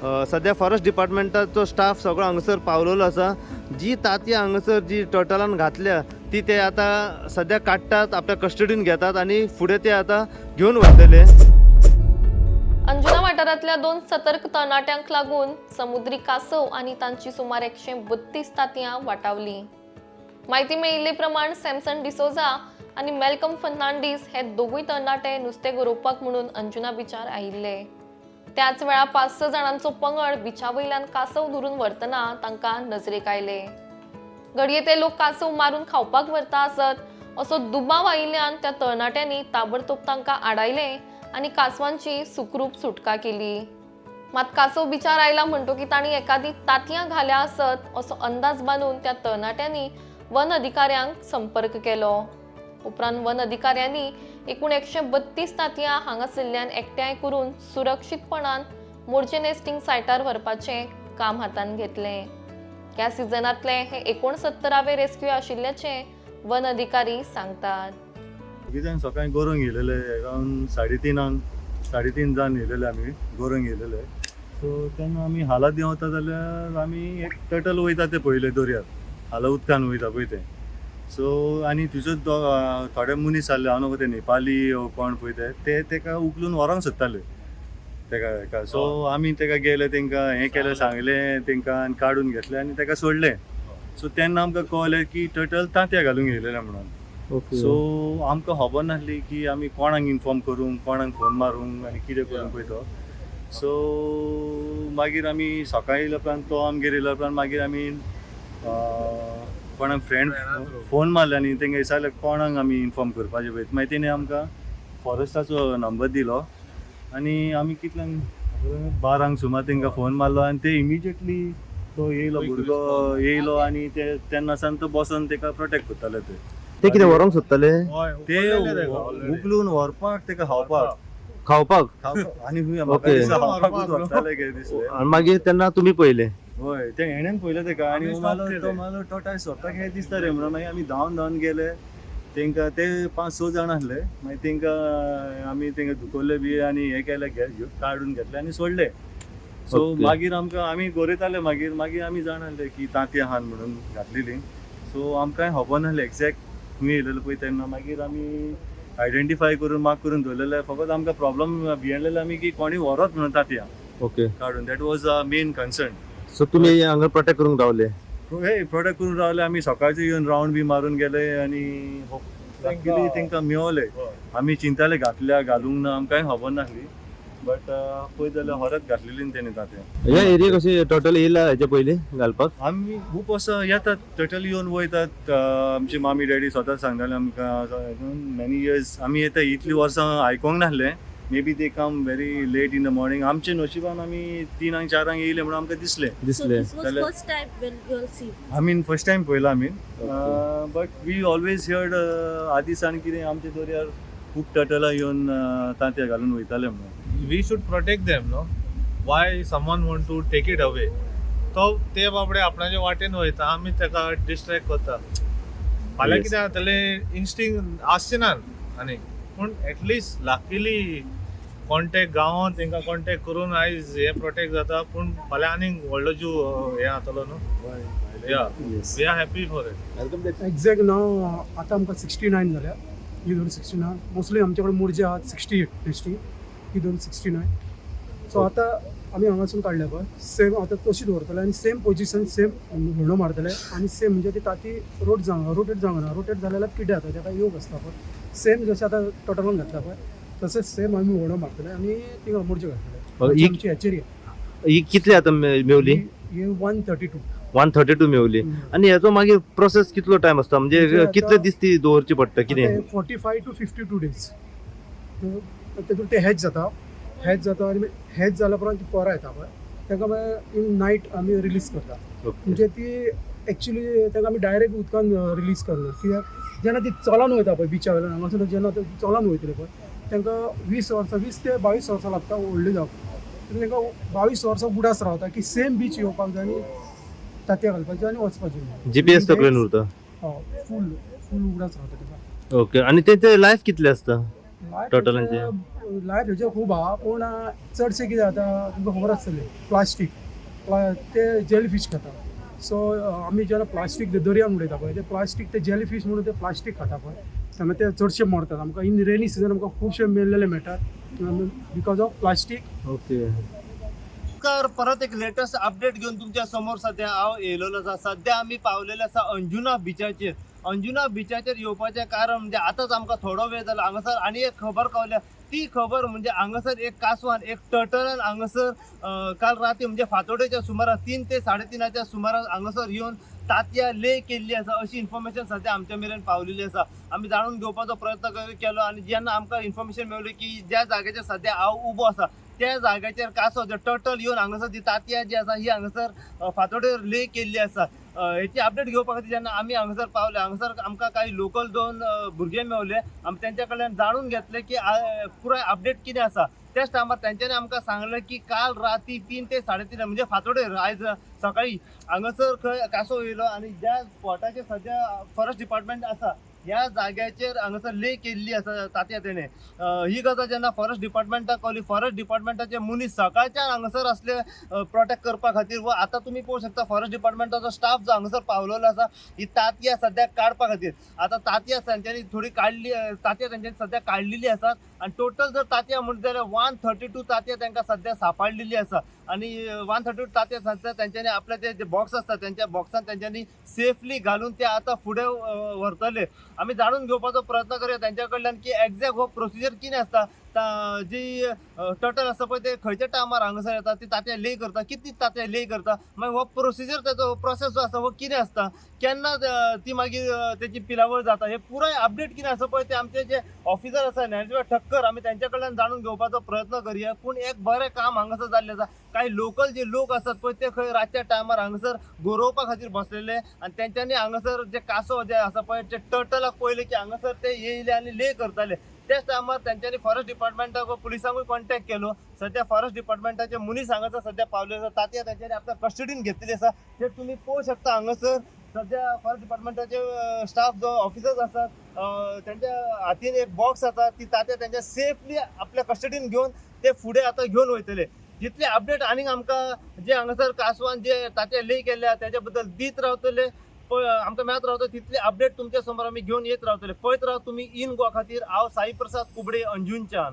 सध्या forest डिपार्टमेंटाचो staff सगळो हांगसर पावलेलो आसा. जी तांतयां हांगसर जी टर्टलान घातल्या ती ते आता सध्या काडटात, आपल्या कस्टडीन घेतात आणि फुडें ते आता घेऊन वतले. अंजुना वाठारांतल्या 2 सतर्क तरणाट्यांक लागून समुद्री कासव आणि तांची सुमार 132 तांतयां वाटावली. माहिती मेळिल्ले प्रमाण सॅमसन डिसोजा आणि मेल्कम फर्नांडीस हे दोगूय तरणाटे नुस्तें गरोवपाक म्हणून अंजुना बिचार आयिल्ले. त्याच वेळा 5-6 जाणांचो पंगड बिचा वयल्यान कासव धरून व्हरतना तांकां नजरेक आयले. घडये ते लोक कासव मारून खावपाक व्हरता आसत असो दुबाव आयिल्ल्यान त्या तरणाट्यांनी ताबडतोब तांकां आडायले आणि कासवांची सुखरूप सुटका केली. मात कासव बिचार आयला म्हणटकी तांणी एखादी तांतयां घाल्या आसत असो अंदाज बांदून त्या तरणाट्यांनी वन अधिकाऱ्यांक संपर्क केलो. उपरांत वन अधिकाऱ्यांनी एकूण 132 तांतयां हांगासरल्यान एकठांय करून सुरक्षीतपणान मोर्जे नेस्टिंग सायटार व्हरपाचें काम हातान घेतलें. ह्या सिजनांतले हे 69वे रेस्क्यू आशिल्ल्याचे वन अधिकारी सांगतात. जाण सकाळी गोरंक येयलेले अरावंड 3:30 जाण येयलेले आमी गोरंक येयलेले. सो तेन्ना आमी हालात देंवता जाल्यार आमी एक टर्टल वयता ते पळयले दर्यार, हालां उदकान वयता पळय ते. सो आनी थंयसर थोडे मनीस आसले, हांव नकळो ते नेपाली कोण पळय ते तेका उखलून व्हरोंक सोदताले तेका. सो आमी तेका गेले, तेंकां हें केलें, सांगलें तेंकां आनी काडून घेतले आनी तेका सोडलें. सो तेन्ना आमकां कळलें की टर्टल तांतयां घालूंक येयलेले म्हणून. सो आमकां खबर नासली की आमी कोणाक इन्फॉर्म करूंक, कोणाक फोन मारूंक आनी कितें करूंक पळय तो. सो मागीर आमी सकाळीं येयल्या उपरांत तो आमगेर येयल्या उपरांत मागीर आमी कोणाक फ्रेंड फोन मारले आनी तेंकां विचारलें कोणाक आमी इन्फॉर्म करपाचें पळय. मागीर तेणें आमकां फॉरेस्टाचो नंबर दिलो आनी आमी कितल्यांक 12 सुमार तेंकां फोन मारलो आनी ते इमिजिएटली तो येयलो, भुरगो येयलो आनी ते तेन्ना सावन तो बसोन तेका प्रोटेक्ट करताले ते कितें व्हरोंक सोदताले? ते उखलून व्हरपाक तेका खावपाक आनी म्हाका दिसता खावपाकूच व्हरताले काय दिसलें. आणि मागीर तेन्ना तुमी पळयले? हय, ते हेणेन पळयलें तेका आनी तो मालो टोटाय सोदपाक हें दिसता रे म्हणून मागीर आमी धांवन गेले. तेंकां ते 5-6 जाण आसले. मागीर तेंकां आमी तेंकां धुकल्ले बी आनी हें केलें, काडून घेतले आनी सोडले. सो मागीर आमी गरयताले. मागीर आमी जाण आसले की तांतयां आहात म्हणून घातलेलीं. सो आमकां खबर नासलें एक्झॅक्ट खंय येयलेलो पळय तेन्ना. मागीर आमी आयडेंटिफाय करून मार्क करून दवरलेले. फकत आमकां प्रॉब्लम भियेलेलो आमी की कोणी व्हरत म्हणून तांतयां काडून. That was a main concern. So तुमी हांगा प्रोटेक्ट करूंक रावले? हे प्रोटेक्ट करून रावले आमी. सकाळचे येवन रावंड बी मारून गेले आनी लकीली तेंकां मेवले. आमी चिंताले घालूंक ना, आमकां खबर नासली. बट पळय जाल्यार हरत घातलेली तेणें तांतयां. ह्या एरियेक अशी टोटल येयला हेच्या पयलीं घालपाक? आमी खूब असो येतात, टर्टल येवन वयतात. आमचे मामी डॅडी स्वता सांगताले आमकां मेनी इयर्स आमी येता. इतली वर्सां आयकोंक नासलें. Maybe they come very late in the morning. आमचे नशिबान आमी 3-4 येयले म्हणून आमकां दिसलें. आमी फर्स्ट टायम पळयला आमी. बट वी ऑलवेज हियर्ड आदी सान कितें आमचे दर्यार खूब टर्टलां येवन तांतयां घालून वयताले म्हणून. We should protect them, no? Why someone want to take it away? तो ते बाबडे आपणाच्या वाटेन वयता, आमी तेका डिस्ट्रॅक्ट करता. फाल्यां कितें जातलें इन्स्टिंक्ट आसचें ना आनी पूण एटलिस्ट लाकीली कॉन्टेक्ट गांवांत तेंकां कॉन्टेक्ट करून आयज हे प्रोटेक्ट जाता. पूण फाल्यां आनीक व्हडलो जीव हे जातलो न्हू. या we are happy for it. Exact नाव आतां आमकां 69 जाल्या. ही दोन 69 मोस्टली आमचे कडेन मोर्जे आहात 68 टेस्टी. ही दोन 69. सो आतां आमी हांगासून काडल्या पळय सेम आतां तशीच व्हरतले आनी सेम पोजिशन सेम व्हडो मारतले आनी सेम म्हणजे ती ताती रोटेट जावना. रोटेट जाल्यार कितें जाता तेका योग आसता पळय. सेम जशें आतां टोटलान घातला पळय तशेंच सेम आमी व्हडो मारतले आनी थिंगा मोर्जे घातले. आमची हॅचरी ही कितली आतां मेवली? ही 132. 132 मेवली. आनी हेचो मागीर प्रोसेस कितलो टायम आसता? म्हणजे कितले दीस ती दवरची पडटा? कितें 45 to 52 days. तेतून ते हॅच जाता आनी हॅच जाल्या उपरांत ती पोरां येता पळय तांकां मागीर इन नायट आमी रिलीज करता. म्हणजे ती एक्चुली तांकां आमी डायरेक्ट उदकान रिलीज करना. कित्याक जेन्ना ती चलान वयता पळय बिचा वयल्यान हांगासून जेन्ना चलान वयतले पळय तांकां 20 ते 22 वर्सां लागता व्हडली जावपाक. तांकां 22 वर्सां बुडास रावता की सेम बीच येवपाक जाय आनी तांतयां घालपाचें आनी वचपाचें. GPS तकलेन उरता? फूल उगडास रावता ताका. ओके. आनी तेंचे लायफ कितलें आसता टोटलांचे? लायफ हेजे खूब आहा पूण चडशे कितें जाता तुमकां खबर आसतलें प्लास्टीक ते जेली फीश खाता सो आमी जेन्ना प्लास्टीक दर्यान उडयता पळय ते प्लास्टीक ते जेली फीश म्हणून ते प्लास्टीक खाता पळय तेन्ना ते चडशे मरतात आमकां इन रेनी सिजन आमकां खुबशे मेल्लेले मेळटात बिकॉज ऑफ प्लास्टीक. ओके. नमस्कार, परत एक लेटेस्ट अपडेट घेऊन तुमच्या समोर सध्या हांव येयलोलो आसा. सध्या आमी पावलेले आसा अंजुना बिचाचेर. अंजुना बिचाचेर येवपाचें कारण म्हणजे आतांच आमकां थोडो वेळ जालो हांगासर आनी एक खबर कळल्या. ती खबर म्हणजे हांगासर एक कासवान एक टर्टलान हांगासर काल राती म्हणजे फातोडेच्या सुमाराक 3 ते 3:30च्या सुमाराक हांगासर येवन तातयां ले केल्ली आसा अशी इन्फॉर्मेशन सध्या आमच्या मेरेन पावलेली आसा. आमी जाणून घेवपाचो प्रयत्न केलो आनी जेन्ना आमकां इन्फॉर्मेशन मेळ्ळी की ज्या जाग्याचेर सध्या हांव उबो आसा त्या जाग्याचेर कासव जे टर्टल येवन हांगासर जी तातयां जी आसा ही हांगासर फातोडेर ले केल्ली आसा. हेची अपडेट घेवपा खातीर जेन्ना आमी हांगासर पावले हांगासर आमकां काही लोकल 2 भुरगे मेवले. आमी तेंच्या कडल्यान जाणून घेतले की पुराय अपडेट कितें आसा. त्याच टायमार तेंच्यांनी आमकां सांगलें की काल राती 3 ते 3:30 म्हणजे फातोडेर आयज सकाळी हांगासर खंय कासव येयलो आनी ज्या स्पॉटाचेर सध्या फॉरेस्ट डिपार्टमेंट आसा ह्या जाग्याचेर हांगासर ले केल्ली आसा तात्या तेणे. ही गजाल जेन्ना फॉरेस्ट डिपार्टमेंटाक कळली फॉरेस्ट डिपार्टमेंटाचे मनीस सकाळच्यान हांगासर असले प्रोटेक्ट करपा खातीर व आतां तुमी पळोवंक शकता फॉरेस्ट डिपार्टमेंटाचो स्टाफ जो हांगासर पावलेलो आसा ही तातयां सद्या काडपा खातीर. आतां तातयां तेंच्यांनी थोडी काडली तातयां तेंच्यांनी सद्या काडलेली आसात आनी टोटल जर तातयां म्हणटा जाल्यार 132 तातयां तांकां सद्या सांपाडलेली आसा आनी 132 तातयां सद्या तेंच्यांनी आपले जे बॉक्स आसता त्यांच्या बॉक्सान तेंच्यांनी सेफली घालून ते आतां फुडें व्हरतले. आमी जाणून घेवपाचो प्रयत्न करूया तेंच्या कडल्यान की एक्झॅक्ट हो प्रोसिजर कितें आसता. जी टर्टल आसा पळय ते खंयच्या टायमार हांगासर येता ती तातयां ले करता कितली तातयां ले करता मागीर हो प्रोसिजर तेजो प्रोसेस जो आसा हो कितें आसता केन्ना ती मागीर तेची पिलावळ जाता हे पुराय अपडेट कितें आसा पळय ते आमचे जे ऑफिसर आसा ज्ञानेश्वर ठक्कर आमी तेंच्या कडल्यान जाणून घेवपाचो प्रयत्न करूया. पूण एक बरें काम हांगासर जाल्लें आसा. काही लोकल जे लोक आसात पळय ते खंय रातच्या टायमार हांगासर गोरोवपा खातीर बसलेले आनी तेंच्यांनी हांगासर जे कासव जे आसा पळय ते टर्टलाक पळयले की हांगासर ते येयले आनी ले करताले. त्याच टायमार तेंच्यांनी फॉरेस्ट डिपार्टमेंटाक पुलिसांकूय कॉन्टॅक्ट केलो. सध्या फॉरेस्ट डिपार्टमेंटाचे मनीस हांगासर सध्या पावले आसा. तातयां तेंच्यांनी आपल्या कस्टडीन घेतलेली आसा. ते तुमी पळोवंक शकता हांगासर सध्या फॉरेस्ट डिपार्टमेंटाचे स्टाफ जो ऑफिसर्स आसात त्यांच्या हातीन एक बॉक्स आसा ती तातयां तेंच्या सेफली आपल्या कस्टडीन घेवन ते फुडें आतां घेवन वयतले. जितले अपडेट आनीक आमकां जे हांगासर कासवान जे तातयां ले केल्या त्याच्या बद्दल दीत रावतले आमकां मेळत रावतले तितले अपडेट तुमच्या समोर आमी घेवन येत रावतले. पळयत राव तुमी इन गोवा खातीर हांव साई प्रसाद कुबडे अंजुनच्यान.